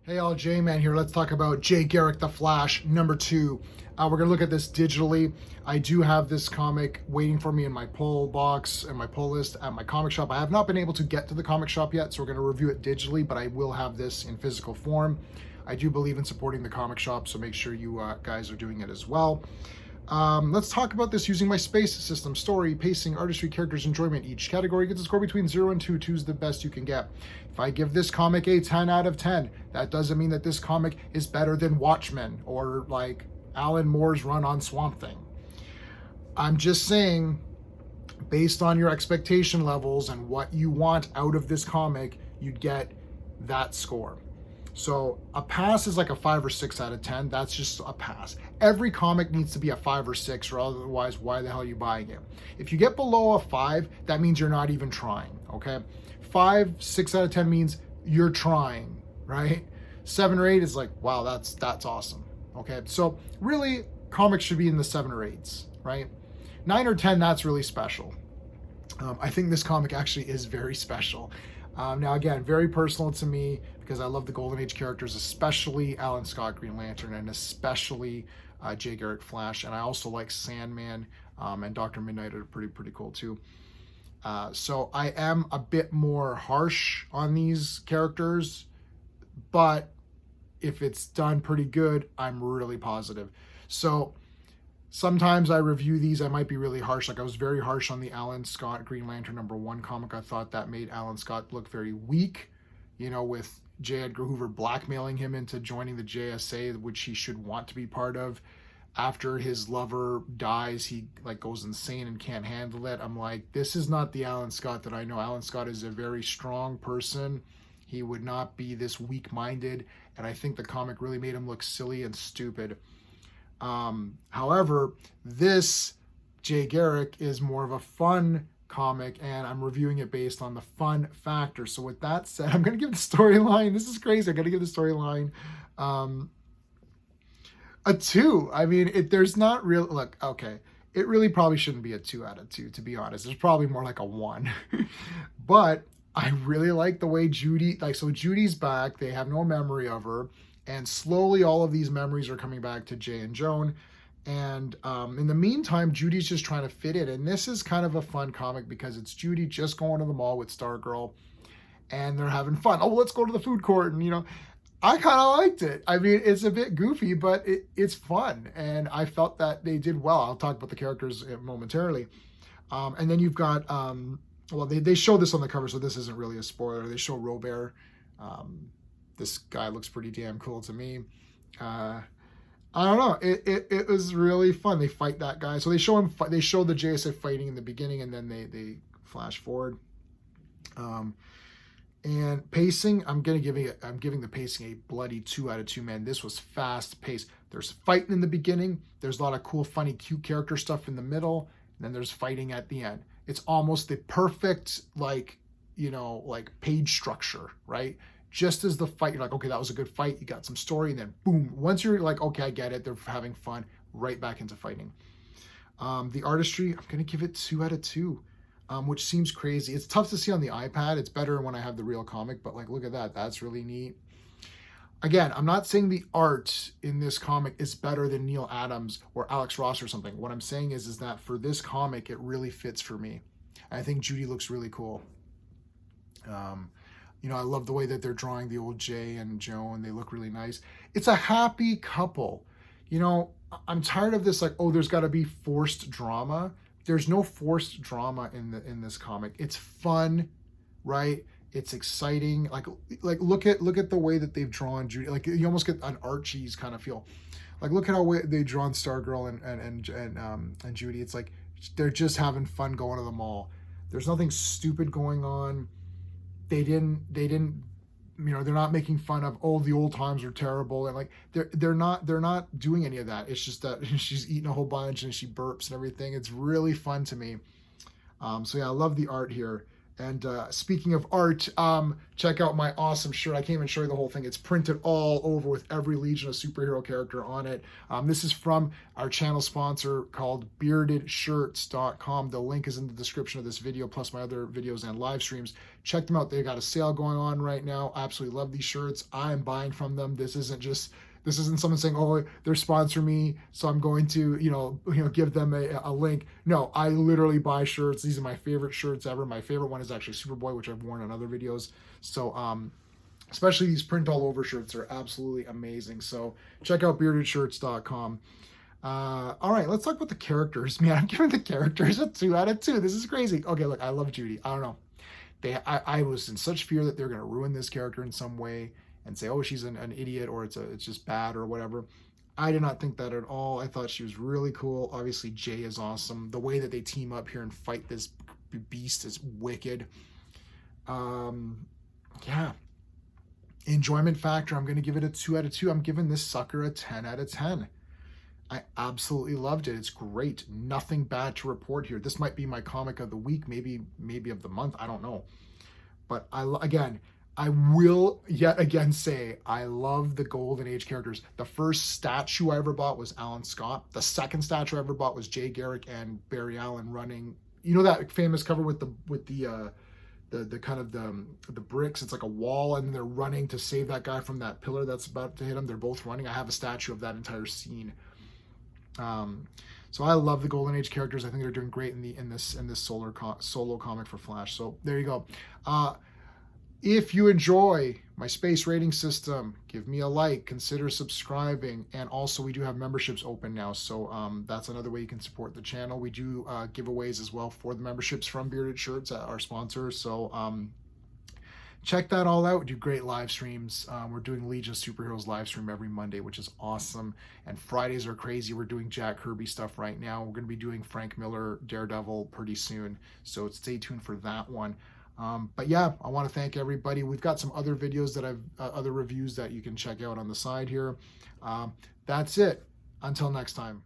Hey all, J-Man here. Let's talk about J. Garrick the Flash, number 2. We're going to look at this digitally. I do have this comic waiting for me in my pull box and my pull list at my comic shop. I have not been able to get to the comic shop yet, so we're going to review it digitally, but I will have this in physical form. I do believe in supporting the comic shop, so make sure you guys are doing it as well. Let's talk about this using my space system: story, pacing, artistry, characters, enjoyment. Each category gets a score between 0 and 2. 2 is the best you can get. If I give this comic a 10 out of 10, that doesn't mean that this comic is better than Watchmen or like Alan Moore's run on Swamp Thing. I'm just saying, based on your expectation levels and what you want out of this comic, you'd get that score. So a pass is like a 5 or 6 out of 10. That's just a pass. Every comic needs to be a 5 or 6, or otherwise, why the hell are you buying it? If you get below a 5, that means you're not even trying, okay? 5, 6 out of 10 means you're trying, right? 7 or 8 is like, wow, that's awesome, okay? So really, comics should be in the 7 or 8s, right? 9 or 10, that's really special. I think this comic actually is very special. Now, again, very personal to me because I love the Golden Age characters, especially Alan Scott Green Lantern and especially J. Garrick Flash. And I also like Sandman and Dr. Midnight are pretty cool too. So I am a bit more harsh on these characters, but if it's done pretty good, I'm really positive. So sometimes I review these, I might be really harsh. Like I was very harsh on the Alan Scott Green Lantern #1 comic. I thought that made Alan Scott look very weak, you know, with J. Edgar Hoover blackmailing him into joining the JSA, which he should want to be part of. After his lover dies, he like goes insane and can't handle it. I'm like, this is not the Alan Scott that I know. Alan Scott is a very strong person. He would not be this weak-minded, and I think the comic really made him look silly and stupid. However, this J. Garrick is more of a fun comic, and I'm reviewing it based on the fun factor. So with that said, I'm going to give the storyline, this is crazy, I'm going to give the storyline a 2. I mean, there's not real, look, okay, it really probably shouldn't be a 2 out of 2, to be honest. It's probably more like a 1. But I really like the way Judy, like, so Judy's back, they have no memory of her, and slowly all of these memories are coming back to Jay and Joan. And in the meantime, Judy's just trying to fit in. And this is kind of a fun comic because it's Judy just going to the mall with Stargirl and they're having fun. Oh, let's go to the food court. And, you know, I kind of liked it. I mean, it's a bit goofy, but it's fun. And I felt that they did well. I'll talk about the characters momentarily. And then you've got, well, they show this on the cover, so this isn't really a spoiler. They show Robert. This guy looks pretty damn cool to me. I don't know. It was really fun. They fight that guy. So they show him. They show the JSA fighting in the beginning, and then they flash forward. And pacing, I'm giving the pacing a bloody 2 out of 2. Man, this was fast paced. There's fighting in the beginning. There's a lot of cool, funny, cute character stuff in the middle. And then there's fighting at the end. It's almost the perfect, like, you know, like page structure, right? Just as the fight, you're like, okay, that was a good fight. You got some story, and then boom. Once you're like, okay, I get it. They're having fun. Right back into fighting. The artistry, I'm gonna give it 2 out of 2, which seems crazy. It's tough to see on the iPad. It's better when I have the real comic, but like, look at that. That's really neat. Again, I'm not saying the art in this comic is better than Neil Adams or Alex Ross or something. What I'm saying is that for this comic, it really fits for me. I think Judy looks really cool. You know, I love the way that they're drawing the old Jay and Joan. They look really nice. It's a happy couple. You know, I'm tired of this, like, oh, there's got to be forced drama. There's no forced drama in this comic. It's fun, right? It's exciting. Like look at the way that they've drawn Judy. Like you almost get an Archie's kind of feel. Like look at how they've drawn Stargirl and Judy. It's like they're just having fun going to the mall. There's nothing stupid going on. They didn't, you know, they're not making fun of, oh, the old times are terrible. And like, they're not doing any of that. It's just that she's eating a whole bunch and she burps and everything. It's really fun to me. So yeah, I love the art here. And speaking of art, check out my awesome shirt. I can't even show you the whole thing. It's printed all over with every Legion of Superhero character on it. This is from our channel sponsor called beardedshirts.com. The link is in the description of this video, plus my other videos and live streams. Check them out. They got a sale going on right now. I absolutely love these shirts. I'm buying from them. This isn't someone saying, oh, they're sponsoring me, so I'm going to, give them a link. No, I literally buy shirts. These are my favorite shirts ever. My favorite one is actually Superboy, which I've worn on other videos. So, especially these print all over shirts are absolutely amazing. So check out beardedshirts.com. All right, let's talk about the characters. Man, I'm giving the characters a 2 out of 2. This is crazy. Okay, look, I love Judy. I don't know. I was in such fear that they're going to ruin this character in some way and say, oh, she's an idiot, or it's just bad or whatever. I did not think that at all. I thought she was really cool. Obviously, Jay is awesome. The way that they team up here and fight this beast is wicked. Yeah. Enjoyment factor, I'm going to give it a 2 out of 2. I'm giving this sucker a 10 out of 10. I absolutely loved it. It's great. Nothing bad to report here. This might be my comic of the week, maybe of the month. I don't know. But I will yet again say I love the Golden Age characters. The first statue I ever bought was Alan Scott. The second statue I ever bought was Jay Garrick and Barry Allen running. You know that famous cover with the kind of the bricks? It's like a wall, and they're running to save that guy from that pillar that's about to hit him. They're both running. I have a statue of that entire scene. So I love the Golden Age characters. I think they're doing great in this solo comic for Flash. So there you go. If you enjoy my space rating system, give me a like, consider subscribing, and also we do have memberships open now, so that's another way you can support the channel. We do giveaways as well for the memberships from Bearded Shirts, our sponsor, so check that all out. We do great live streams. We're doing Legion of Superheroes live stream every Monday, which is awesome, and Fridays are crazy. We're doing Jack Kirby stuff right now. We're going to be doing Frank Miller Daredevil pretty soon, so stay tuned for that one. But yeah, I want to thank everybody. We've got some other videos that other reviews that you can check out on the side here. That's it. Until next time.